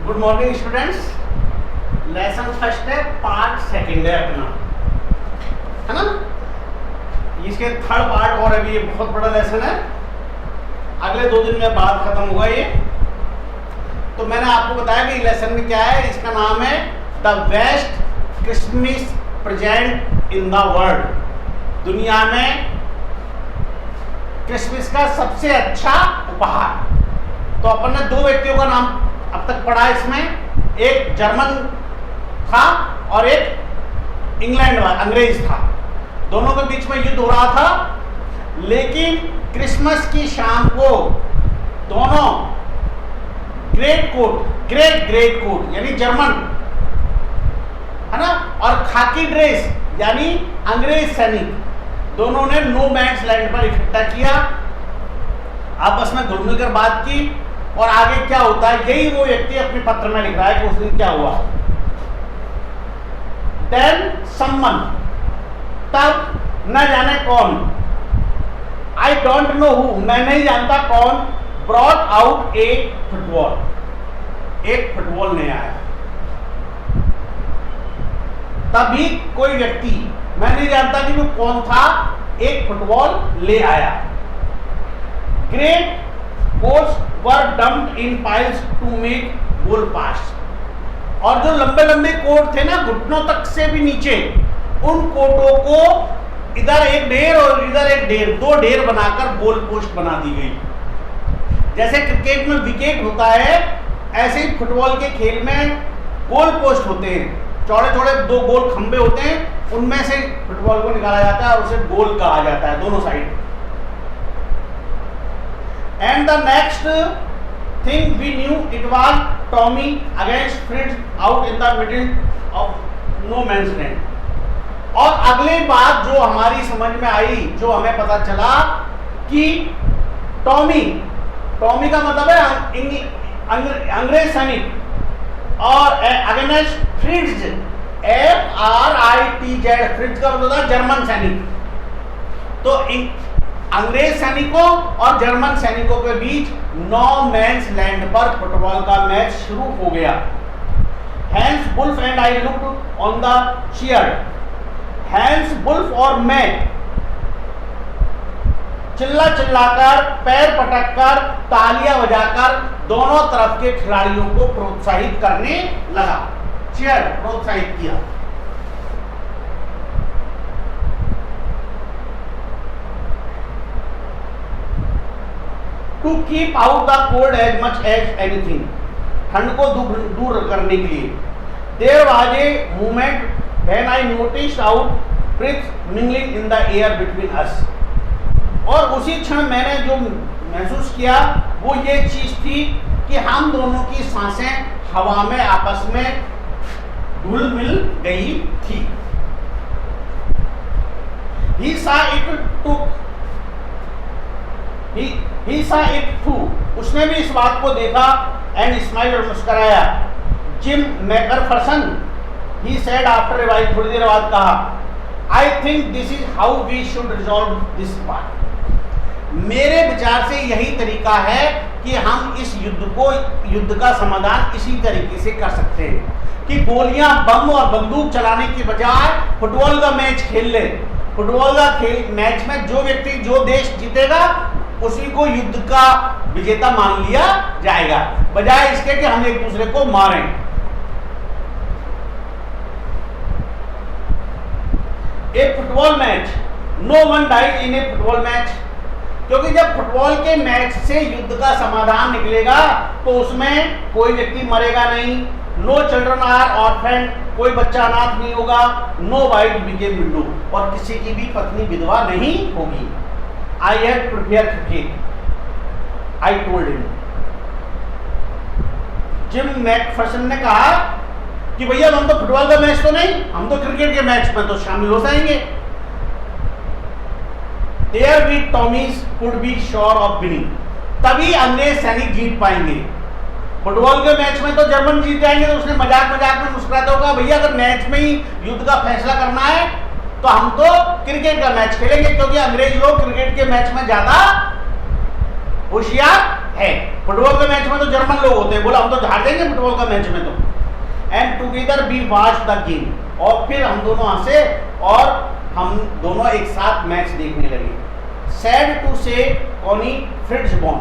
Good morning students. Lesson first है, part second है अपना, है ना। इसके थर्ड पार्ट और अभी ये बहुत बड़ा लेसन है, अगले 2 दिन में बाद खत्म होगा ये। तो मैंने आपको बताया कि लेसन में क्या है, इसका नाम है the best Christmas present in the world. दुनिया में क्रिसमस का सबसे अच्छा उपहार। तो अपन ने 2 व्यक्तियों का नाम अब तक पढ़ा इसमें, एक जर्मन था और एक इंग्लैंड वाला अंग्रेज था। दोनों के बीच में युद्ध हो रहा था, लेकिन क्रिसमस की शाम को दोनों ग्रेट कोट यानी जर्मन, है ना, और खाकी ड्रेस यानी अंग्रेज सैनिक, दोनों ने नो मैन्स लैंड पर इकट्ठा किया, आपस में घुल मिलकर बात की। और आगे क्या होता है यही वो व्यक्ति अपने पत्र में लिख रहा है कि उस दिन क्या हुआ। देन समवन, तब न जाने कौन, आई डोंट नो हु, मैं नहीं जानता कौन, ब्रॉट आउट ए फुटबॉल, एक फुटबॉल ले आया। तभी कोई व्यक्ति, मैं नहीं जानता कि वो कौन था, एक फुटबॉल ले आया। Great coats were dumped in piles to make goal posts. और जो लंबे लंबे कोट थे ना, घुटनों तक से भी नीचे, उन कोटों को इधर एक ढेर और इधर एक ढेर, 2 ढेर बनाकर गोल पोस्ट बना दी गई। जैसे क्रिकेट में विकेट होता है, ऐसे ही फुटबॉल के खेल में गोल पोस्ट होते हैं, चौड़े चौड़े 2 गोल खंबे होते हैं, उनमें से फुटबॉल को निकाला जाता है और उसे गोल कहा जाता है दोनों side. And the next thing we knew, it was Tommy against Fritz out in the middle of no man's land। और अगली बात जो हमारी समझ में आई, जो हमें पता चला कि टॉमी का मतलब है अंग्रेज सैनिक, और अगेंस्ट फ्रिट्ज, FRITZ, फ्रिट्ज का मतलब था जर्मन सैनिक। तो अंग्रेज सैनिकों और जर्मन सैनिकों के बीच नो मैन्स लैंड पर फुटबॉल का मैच शुरू हो गया। Hans Wolf and I looked on the chair. Hans Wolf और मैं चिल्ला चिल्लाकर, पैर पटककर, तालियां बजाकर दोनों तरफ के खिलाड़ियों को प्रोत्साहित करने लगा। चेयर, प्रोत्साहित किया। To keep out the cold as much as anything, ठंड को दूर करने के लिए। There was a moment when I noticed out breath mingling in the air between us. और उसी क्षण मैंने जो महसूस किया वो ये चीज थी कि हम दोनों की सांसें हवा में आपस में घुल मिल गई थी। He saw it too, उसने भी इस बात को देखा, एंड स्माइल, और मुस्कुराया। Gym McPherson, he said after a while, थोड़ी देर बाद कहा, I think this is how we should resolve this part। मेरे विचार से यही तरीका है कि हम इस युद्ध का समाधान इसी तरीके से कर सकते हैं कि गोलियां, बम और बंदूक चलाने की बजाय फुटबॉल का मैच खेल ले। फुटबॉल का मैच में जो व्यक्ति, जो देश जीतेगा उसी को युद्ध का विजेता मान लिया जाएगा, बजाय इसके कि हम एक दूसरे को मारें। A football match, no one died in a football match, क्योंकि जब फुटबॉल के मैच से युद्ध का समाधान निकलेगा तो उसमें कोई व्यक्ति मरेगा नहीं। नो चिल्ड्रन आर ऑर्फन, कोई बच्चा अनाथ नहीं होगा। नो वाइफ बिकेम विडो, और किसी की भी पत्नी विधवा नहीं होगी। I had prepared cricket, I told him। Gym McPherson ने कहा कि भैया हम तो फुटबॉल का मैच तो नहीं, हम तो क्रिकेट के मैच में तो शामिल हो जाएंगे। There we Tommies could be sure of winning, तभी अंग्रेज सैनिक जीत पाएंगे। फुटबॉल के मैच में तो जर्मन जीत जाएंगे, तो उसने मजाक में मुस्कुराते होगा, भैया अगर मैच में ही युद्ध का फैसला करना है तो हम तो क्रिकेट का मैच खेलेंगे, क्योंकि अंग्रेज लोग क्रिकेट के मैच में ज्यादा होशियार है। फुटबॉल के मैच में तो जर्मन लोग होते होते हैं, बोला हम तो झाड़ देंगे फुटबॉल का मैच में तो। And together we watch the game, और फिर हम दोनों हंसे और हम दोनों एक साथ मैच देखने लगे। सैड टू से कॉनी फ्रिट्ज बॉन,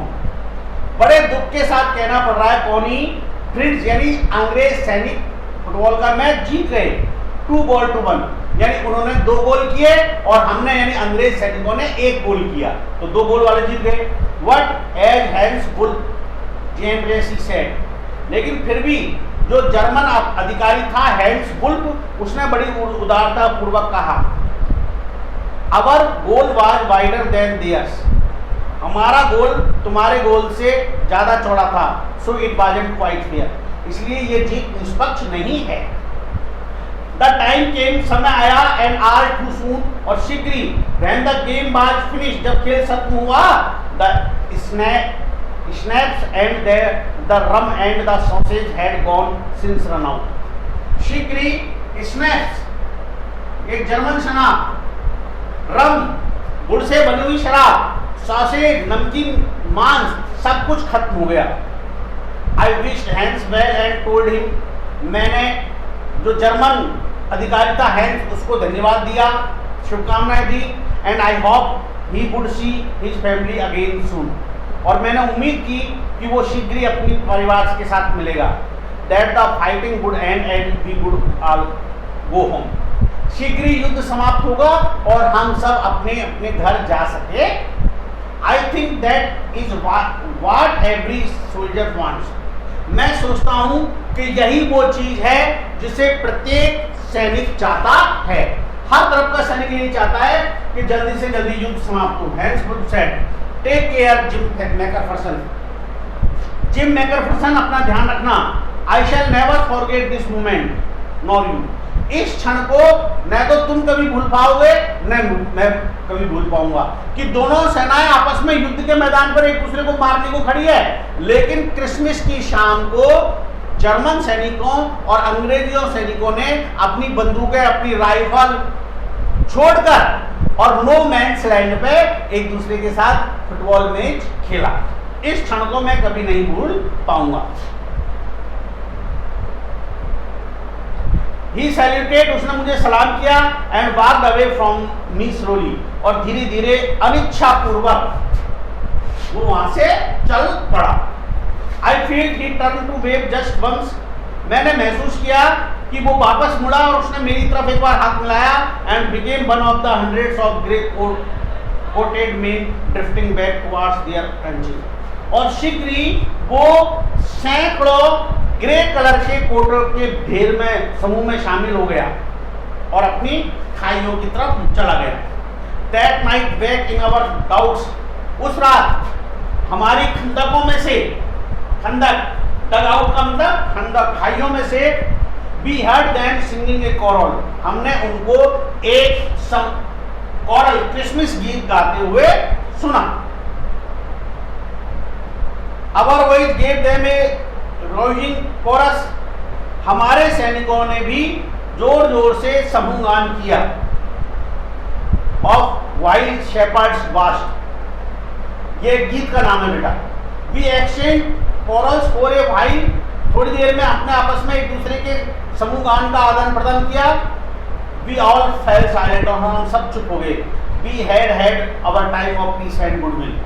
बड़े दुख के साथ कहना पड़ रहा है कॉनी फ्रिट्ज यानी अंग्रेज सैनिक फुटबॉल का मैच जीत गए 2-1, यानी उन्होंने 2 गोल किए और हमने यानी अंग्रेज सैनिकों ने 1 गोल किया, तो 2 गोल वाले जीत गए। व्हाट एज हैंस वुल्फ जेनरेसी सेड, लेकिन फिर भी जो जर्मन अधिकारी था हैंस वुल्फ, उसने बड़ी उदारता पूर्वक कहा, our goal was wider than theirs, हमारा गोल तुम्हारे गोल से ज्यादा चौड़ा था, so it wasn't quite fair, इसलिए ये जीत निष्पक्ष नहीं है। द टाइम केम, समय आया, एंड आर टू सून, और शीघ्र ही, when the game was finish, जब खेल खत्म हुआ, the snaps and the rum and the sausage had gone since run out. शीघ्र ही स्नैप्स एक जर्मन शराब, रम गुड़ से बनी हुई शराब, सॉसेज नमकीन मांस, सब कुछ खत्म हो गया। I wished Hans well and told him, मैंने जो जर्मन अधिकारी था हैंस, उसको धन्यवाद दिया, शुभकामनाएं दी। And I hope he would see his family again soon, और मैंने उम्मीद की कि वो शीघ्र ही अपनी परिवार के साथ मिलेगा। That the fighting would end and we would all go home, शीघ्र ही युद्ध समाप्त होगा और हम सब अपने अपने घर जा सके। I think that is what every soldier wants, मैं सोचता हूं कि यही वो चीज है जिसे प्रत्येक सैनिक चाहता है। हर तरफ का सैनिक यही चाहता है कि जल्दी से जल्दी युद्ध समाप्त हो। Hans would said, take care Jim McPherson, Jim McPherson अपना ध्यान रखना। I shall never forget this moment nor you, इस क्षण को न तो तुम कभी भूल पाओगे न मैं कभी भूल पाऊंगा कि दोनों सेनाएं आपस में युद्ध के मैदान पर एक दूसरे को मारने को खड़ी है, लेकिन क्रिसमस की शाम को जर्मन सैनिकों और अंग्रेजियों सैनिकों ने अपनी बंदूकें, अपनी राइफल छोड़कर और नो मैन्स लैंड पे एक दूसरे के साथ फुटबॉल मैच खेला। इस क्षण को मैं कभी नहीं भूल पाऊंगा। He saluted, उसने मुझे सलाम किया, and walked away from me slowly, और धीरे धीरे अनिच्छा पूर्वक वो वहां से चल पड़ा। I felt he turned to wave just once, मैंने महसूस किया कि वो वापस मुड़ा और उसने मेरी तरफ एक बार हाथ मिलाया, and became one of the hundreds of grey coated men drifting back towards their country, और शीघ्र ही वो सैकड़ों ग्रे कलर के कोटों के ढेर में समूह में शामिल हो गया और अपनी खाइयों की तरफ चला गया। That night back in our doubts, उस रात हमारी खंदकों में से, खंदक डग आउट का मतलब खंदक, खाइयों में से, we heard them singing a choral, हमने उनको एक कोरल क्रिसमस गीत गाते हुए सुना। Our voice gave them a roaring chorus, हमारे सैनिकों ने भी जोर जोर से समूहगान किया। ऑफ वाइल्ड शेपर्ड्स वास्ट, ये गीत का नाम है बेटा। We exchange chorus for a while, थोड़ी देर में अपने आपस में एक दूसरे के समूहगान का आदान प्रदान किया। वी ऑल फेल साइलेंट, और हम सब चुप हो गए। We had our time of peace and goodwill,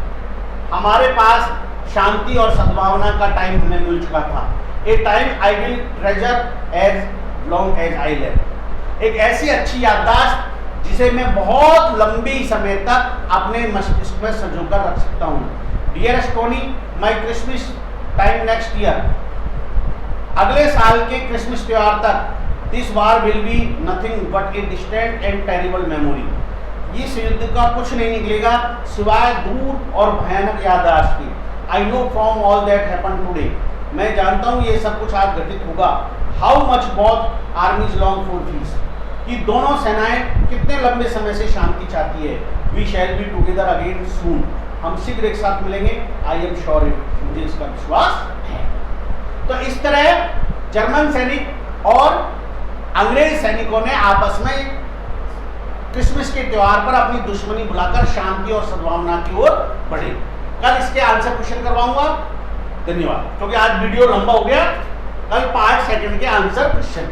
हमारे पास शांति और सद्भावना का टाइम हमें मिल चुका था। A time I will treasure as long as I live, एक ऐसी अच्छी याददाश्त जिसे मैं बहुत लंबी समय तक अपने मस्तिष्क में संजोकर रख सकता हूँ। डियरेस्ट टोनी, माई क्रिसमस टाइम नेक्स्ट ईयर, अगले साल के क्रिसमस त्योहार तक, this war will be nothing but a distant and terrible memory, इस युद्ध का कुछ नहीं निकलेगा सिवाय दूर और भयानक याददाश्त की। I know from all that happened today, मैं जानता हूँ ये सब कुछ आज घटित होगा। How much both armies long for peace, कि दोनों सेनाएं कितने लंबे समय से शांति चाहती है। We shall be together again soon, हम शीघ्र एक साथ मिलेंगे। I am sure it, मुझे इसका विश्वास है। तो इस तरह जर्मन सैनिक और अंग्रेज सैनिकों ने आपस में क्रिसमस के त्योहार पर अपनी दुश्मनी बुलाकर शांति और सद्भावना की ओर बढ़े। कल इसके आंसर क्वेश्चन करवाऊंगा। धन्यवाद। क्योंकि आज वीडियो लंबा हो गया, कल 5 सेकंड के आंसर क्वेश्चन।